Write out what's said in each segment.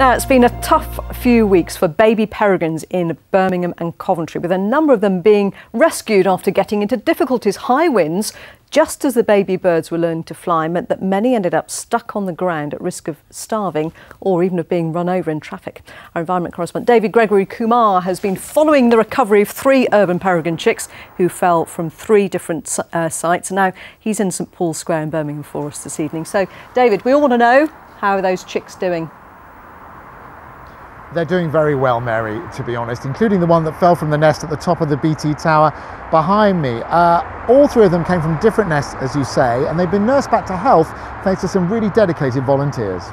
Now, it's been a tough few weeks for baby peregrines in Birmingham and Coventry, with a number of them being rescued after getting into difficulties. High winds, just as the baby birds were learning to fly, meant that many ended up stuck on the ground at risk of starving or even of being run over in traffic. Our environment correspondent David Gregory-Kumar has been following the recovery of 3 urban peregrine chicks who fell from 3 different sites. Now he's in St Paul's Square in Birmingham for us this evening. So, David, we all want to know, how are those chicks doing? They're doing very well, Mary, to be honest, including the one that fell from the nest at the top of the BT tower behind me. All 3 of them came from different nests, as you say, and they've been nursed back to health thanks to some really dedicated volunteers.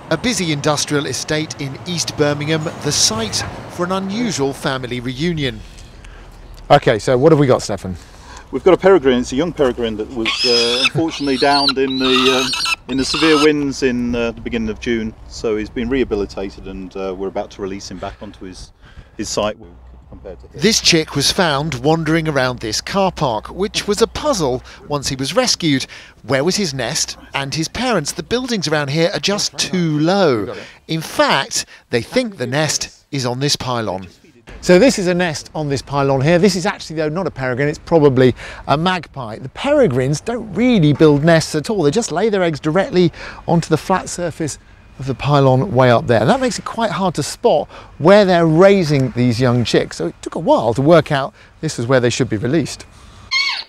A busy industrial estate in East Birmingham, the site for an unusual family reunion. OK, so what have we got, Stefan? We've got a peregrine. It's a young peregrine that was unfortunately downed in the severe winds in the beginning of June. So he's been rehabilitated, and we're about to release him back onto his site. This chick was found wandering around this car park, which was a puzzle once he was rescued. Where was his nest and his parents? The buildings around here are just too low. In fact, they think the nest is on this pylon. So this is a nest on this pylon here. This is actually, though, not a peregrine, it's probably a magpie. The peregrines don't really build nests at all. They just lay their eggs directly onto the flat surface of the pylon way up there. And that makes it quite hard to spot where they're raising these young chicks. So it took a while to work out this is where they should be released.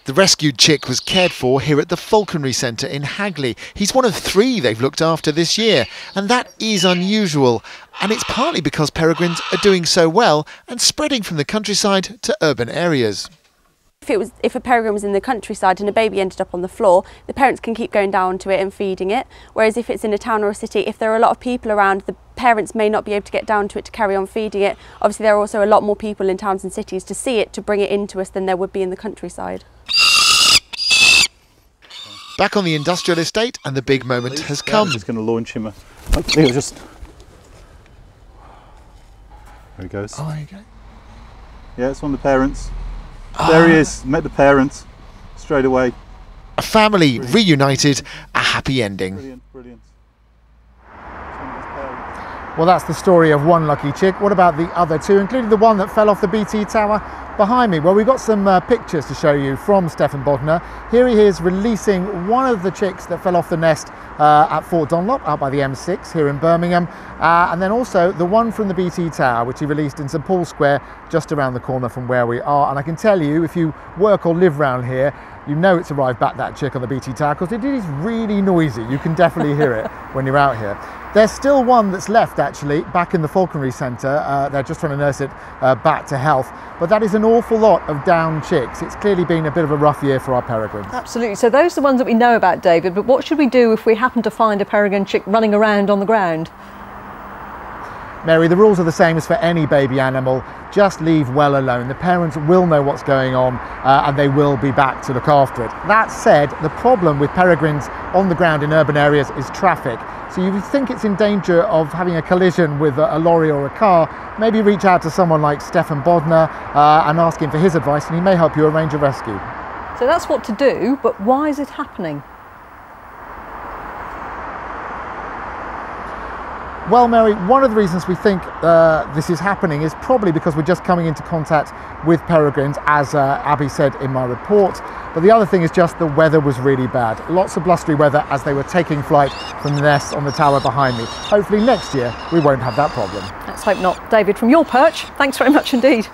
The rescued chick was cared for here at the Falconry Centre in Hagley. He's one of 3 they've looked after this year, and that is unusual. And it's partly because peregrines are doing so well and spreading from the countryside to urban areas. If a peregrine was in the countryside and a baby ended up on the floor, the parents can keep going down to it and feeding it. Whereas if it's in a town or a city, if there are a lot of people around, the parents may not be able to get down to it to carry on feeding it. Obviously, there are also a lot more people in towns and cities to see it, to bring it into us, than there would be in the countryside. Back on the industrial estate, and the big moment has come. I'm just going to launch him. Hopefully he'll just... There he goes. Oh, there you go. Yeah, it's one of the parents. There he is, met the parents straight away. A family reunited, a happy ending. Brilliant, brilliant. Well, that's the story of one lucky chick. What about the other 2, including the one that fell off the BT tower behind me? Well, we've got some pictures to show you from Stefan Bodner. Here he is releasing one of the chicks that fell off the nest at Fort Dunlop, out by the M6 here in Birmingham. And then also the one from the BT tower, which he released in St Paul's Square, just around the corner from where we are. And I can tell you, if you work or live around here, you know it's arrived back, that chick on the BT tower, because it is really noisy. You can definitely hear it when you're out here. There's still one that's left, actually, back in the Falconry Centre. They're just trying to nurse it back to health. But that is an awful lot of downed chicks. It's clearly been a bit of a rough year for our peregrines. Absolutely. So those are the ones that we know about, David. But what should we do if we happen to find a peregrine chick running around on the ground? Mary, the rules are the same as for any baby animal. Just leave well alone. The parents will know what's going on and they will be back to look after it. That said, the problem with peregrines on the ground in urban areas is traffic. So if you think it's in danger of having a collision with a lorry or a car, maybe reach out to someone like Stefan Bodner and ask him for his advice, and he may help you arrange a rescue. So that's what to do, but why is it happening? Well, Mary, one of the reasons we think this is happening is probably because we're just coming into contact with peregrines, as Abby said in my report. But the other thing is just the weather was really bad. Lots of blustery weather as they were taking flight from the nest on the tower behind me. Hopefully next year we won't have that problem. Let's hope not. David, from your perch, thanks very much indeed.